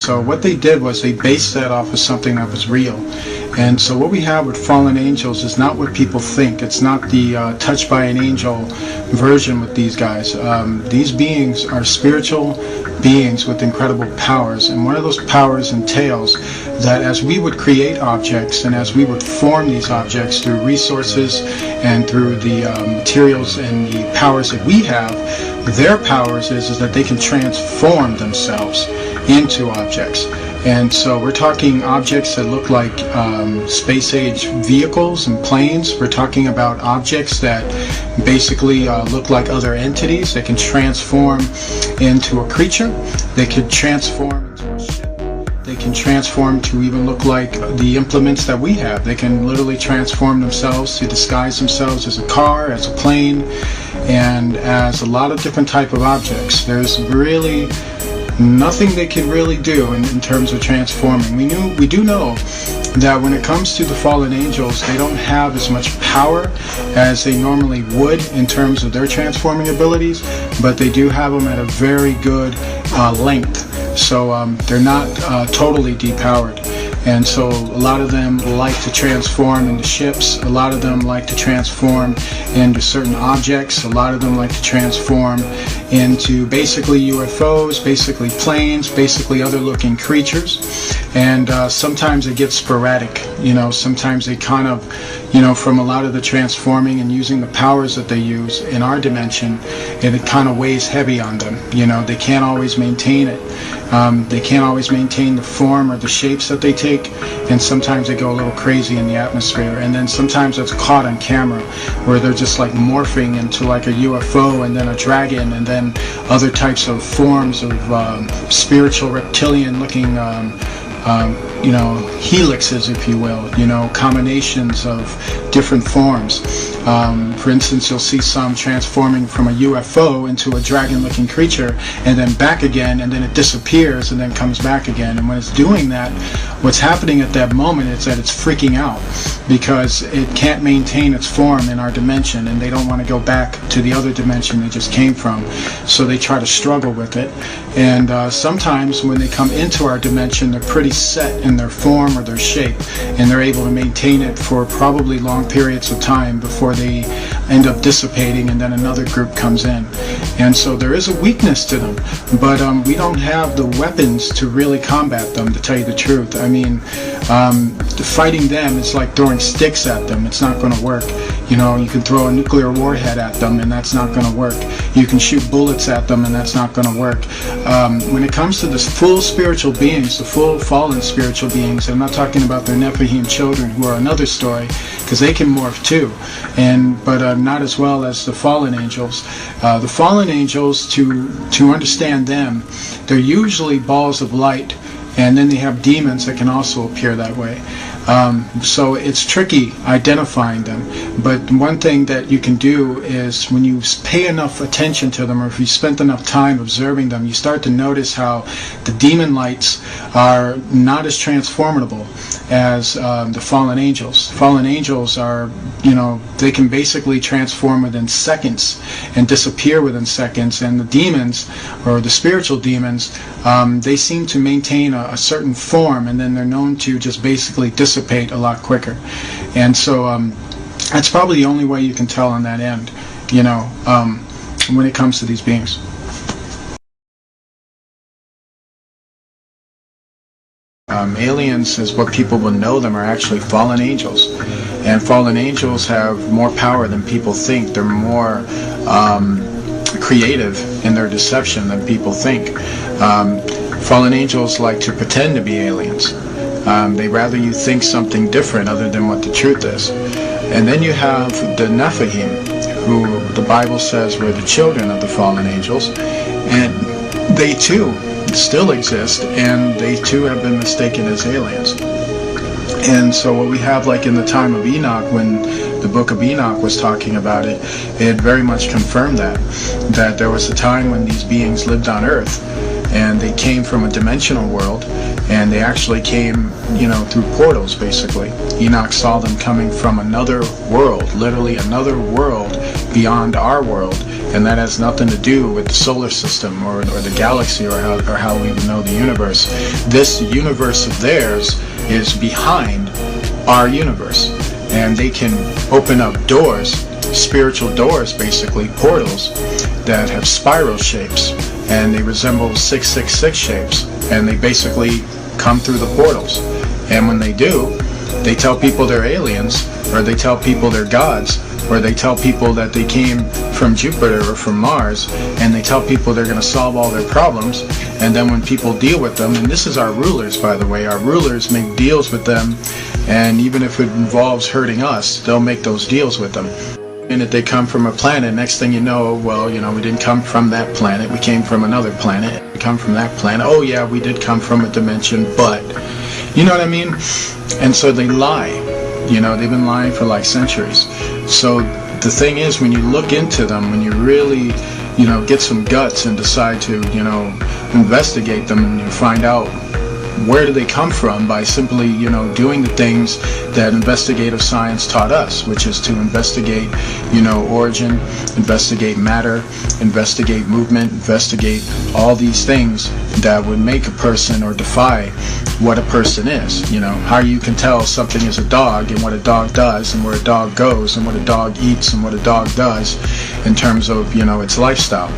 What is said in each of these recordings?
So what they did was they based that off of something that was real. And so what we have with fallen angels is not what people think. It's not the touched by an angel version with these guys. These beings are spiritual beings with incredible powers. And one of those powers entails that as we would create objects and as we would form these objects through resources and through the materials and the powers that we have, their powers is that they can transform themselves into objects. And so we're talking objects that look like space-age vehicles and planes. We're talking about objects that basically look like other entities. They can transform into a creature. They could transform into a ship. They can transform to even look like the implements that we have. They can literally transform themselves to disguise themselves as a car, as a plane, and as a lot of different type of objects. There's really nothing they can really do in terms of transforming. We do know that when it comes to the fallen angels, they don't have as much power as they normally would in terms of their transforming abilities, but they do have them at a very good length. So they're not totally depowered. And so a lot of them like to transform into ships. A lot of them like to transform into certain objects. A lot of them like to transform into basically UFOs, basically planes, basically other looking creatures. And sometimes it gets sporadic. You know, sometimes they kind of, you know, from a lot of the transforming and using the powers that they use in our dimension, and it kind of weighs heavy on them. You know, they can't always maintain it. They can't always maintain the form or the shapes that they take, and sometimes they go a little crazy in the atmosphere, and then sometimes it's caught on camera where they're just like morphing into like a UFO and then a dragon and then other types of forms of spiritual reptilian looking you know, helixes, if you will, you know, combinations of different forms. For instance, you'll see some transforming from a UFO into a dragon-looking creature and then back again, and then it disappears and then comes back again. And when it's doing that, what's happening at that moment is that it's freaking out because it can't maintain its form in our dimension, and they don't want to go back to the other dimension they just came from. So they try to struggle with it. And sometimes when they come into our dimension, they're pretty set in their form or their shape, and they're able to maintain it for probably long periods of time before they end up dissipating, and then another group comes in. And so there is a weakness to them, but we don't have the weapons to really combat them, to tell you the truth. I mean, fighting them is like throwing sticks at them. It's not going to work. You know, you can throw a nuclear warhead at them and that's not going to work. You can shoot bullets at them and that's not going to work. When it comes to the full spiritual beings, the full fallen spiritual beings, I'm not talking about their Nephilim children, who are another story, because they can morph too, but not as well as the fallen angels. The fallen angels, to understand them, they're usually balls of light, and then they have demons that can also appear that way. So it's tricky identifying them, but one thing that you can do is when you pay enough attention to them, or if you spent enough time observing them, you start to notice how the demon lights are not as transformable as the fallen angels. Fallen angels are, you know, they can basically transform within seconds and disappear within seconds, and the demons, or the spiritual demons, they seem to maintain a certain form, and then they're known to just basically dissipate a lot quicker. And so that's probably the only way you can tell on that end, you know, when it comes to these beings. Aliens, is what people will know them, are actually fallen angels, and fallen angels have more power than people think. They're more creative in their deception than people think. Fallen angels like to pretend to be aliens. They rather you think something different other than what the truth is. And then you have the Nephilim, who the Bible says were the children of the fallen angels, and they too still exist, and they too have been mistaken as aliens. And so what we have, like in the time of Enoch, when the book of Enoch was talking about it, it very much confirmed that there was a time when these beings lived on Earth, and they came from a dimensional world, and they actually came, you know, through portals, basically. Enoch saw them coming from another world, literally another world beyond our world, and that has nothing to do with the solar system or the galaxy or how we know the universe. This universe of theirs is behind our universe, and they can open up doors, spiritual doors, basically portals that have spiral shapes, and they resemble 666 shapes, and they basically come through the portals. And when they do, they tell people they're aliens, or they tell people they're gods, or they tell people that they came from Jupiter or from Mars, and they tell people they're going to solve all their problems. And then when people deal with them, and this is our rulers, by the way, our rulers make deals with them, and even if it involves hurting us, they'll make those deals with them. And if they come from a planet, next thing you know, well, you know, we didn't come from that planet, we came from another planet. We come from that planet, oh yeah, we did come from a dimension, but, you know what I mean? And so they lie. You know, they've been lying for like centuries. So the thing is, when you look into them, when you really, you know, get some guts and decide to, you know, investigate them, and you find out where do they come from by simply, you know, doing the things that investigative science taught us, which is to investigate, you know, origin, investigate matter, investigate movement, investigate all these things that would make a person or defy what a person is. You know, how you can tell something is a dog and what a dog does and where a dog goes and what a dog eats and what a dog does in terms of, you know, its lifestyle.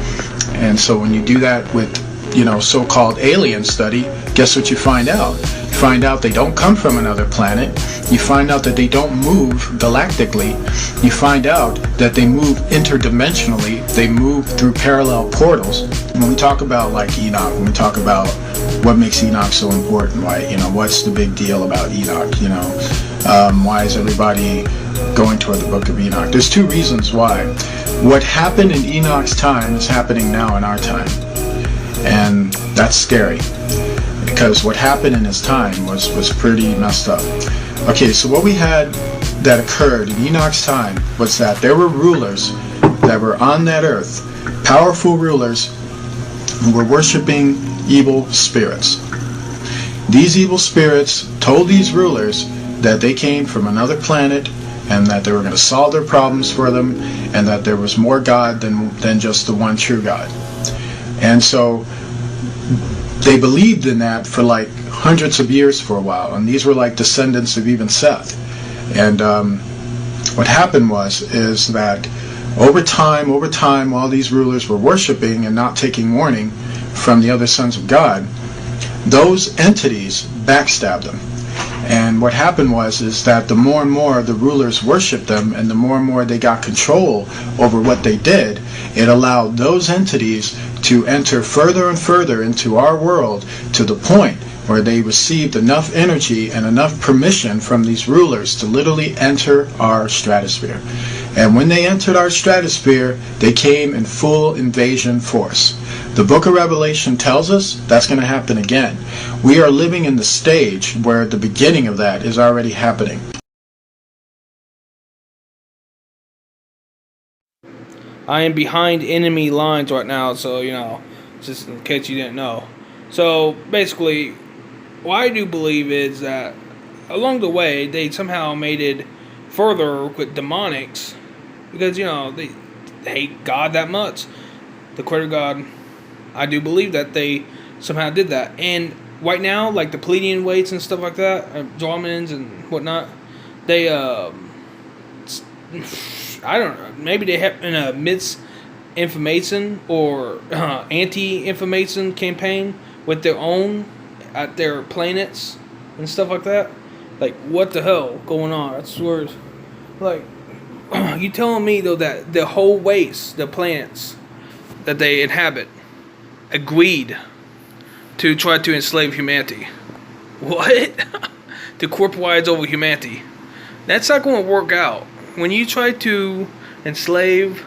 And so when you do that with, you know, so-called alien study, guess what you find out? You find out they don't come from another planet. You find out that they don't move galactically. You find out that they move interdimensionally. They move through parallel portals. When we talk about like Enoch, when we talk about what makes Enoch so important, why, you know, what's the big deal about Enoch, you know, why is everybody going toward the book of Enoch? There's two reasons why. What happened in Enoch's time is happening now in our time. And that's scary, because what happened in his time was pretty messed up. Okay, so what we had that occurred in Enoch's time was that there were rulers that were on that earth, powerful rulers who were worshiping evil spirits. These evil spirits told these rulers that they came from another planet and that they were going to solve their problems for them, and that there was more God than just the one true God. And so they believed in that for like hundreds of years for a while, and these were like descendants of even Seth. And what happened is that over time, while these rulers were worshiping and not taking warning from the other sons of God, those entities backstabbed them. And what happened is that the more and more the rulers worshipped them, and the more they got control over what they did, it allowed those entities to enter further and further into our world, to the point where they received enough energy and enough permission from these rulers to literally enter our stratosphere. And when they entered our stratosphere, they came in full invasion force. The book of Revelation tells us that's going to happen again. We are living in the stage where the beginning of that is already happening. I am behind enemy lines right now, so, you know, just in case you didn't know. So, basically, what I do believe is that along the way, they somehow made it further with demonics, because, you know, they hate God that much, the creator God. I do believe that they somehow did that. And right now, like the Pleiadian weights and stuff like that, Drawmans and whatnot, they, I don't know, maybe they have in a misinformation or anti-information campaign with their own, at their planets and stuff like that. Like, what the hell going on? I swear, like, you telling me though that the whole race, the planets that they inhabit, agreed to try to enslave humanity? What? To corporatize over humanity? That's not going to work out. When you try to enslave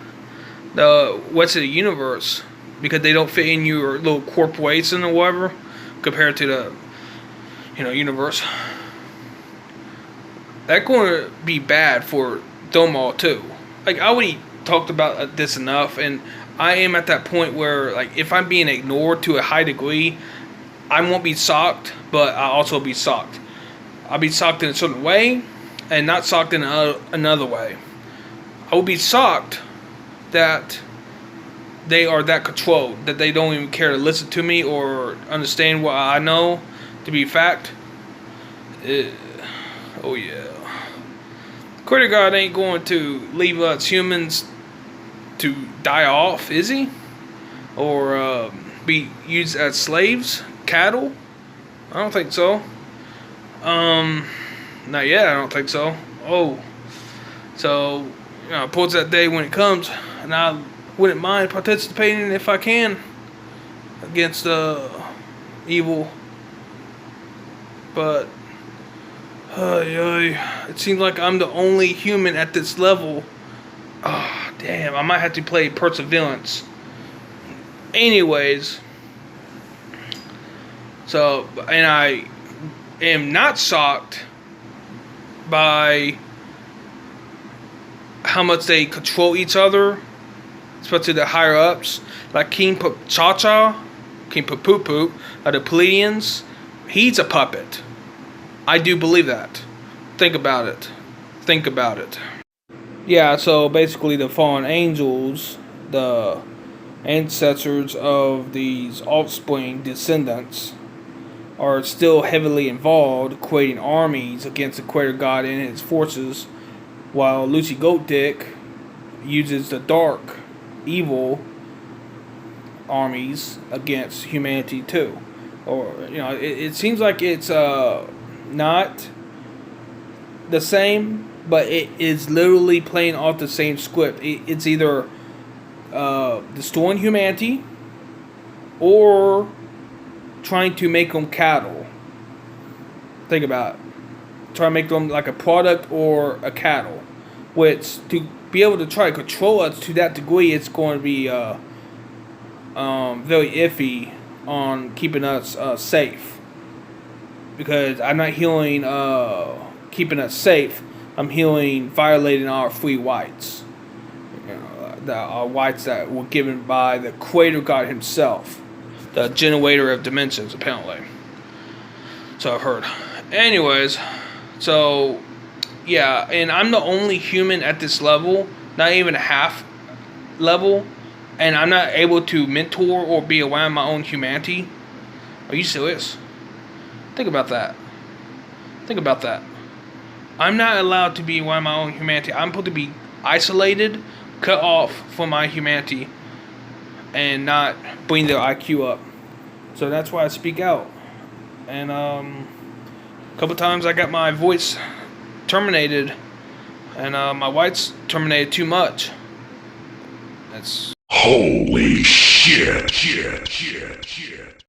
the universe because they don't fit in your little corporation or whatever, compared to the, you know, universe, that's going to be bad for them all too. Like, I already talked about this enough, and I am at that point where, like, if I'm being ignored to a high degree, I won't be shocked, but I'll also be shocked. I'll be shocked in a certain way, and not shocked in another way. I will be shocked that they are that controlled that they don't even care to listen to me or understand what I know to be fact. Oh yeah. Critter God ain't going to leave us humans to die off, is he? Or be used as slaves, cattle? I don't think so. Not yet. I don't think so. Oh, so towards that day when it comes, and I wouldn't mind participating if I can against evil. But it seems like I'm the only human at this level. Oh, damn, I might have to play Perseverance. Anyways, so, and I am not shocked by how much they control each other, especially the higher ups, like King Cha-Cha, King Poop, the Pleiadians. He's a puppet. I do believe that. Think about it. Think about it. Yeah, so basically the fallen angels, the ancestors of these offspring descendants, are still heavily involved, creating armies against the Creator God and his forces, while Lucy Goat Dick uses the dark, evil armies against humanity too. Or, it seems like it's not the same, but it is literally playing off the same script. It's either destroying humanity or trying to make them cattle. Think about it. Try to make them like a product or a cattle. Which, to be able to try to control us to that degree, it's going to be very iffy on keeping us safe. Because I'm not healing keeping us safe. I'm healing violating our free rights. Our rights that were given by the Creator God himself. The generator of dimensions, apparently. So I've heard. Anyways, so yeah, and I'm the only human at this level, not even a half level, and I'm not able to mentor or be around my own humanity. Are you serious? Think about that. Think about that. I'm not allowed to be around my own humanity. I'm supposed to be isolated, cut off from my humanity, and not bring their IQ up. So that's why I speak out. And a couple times I got my voice terminated, and my whites terminated too much. That's holy shit.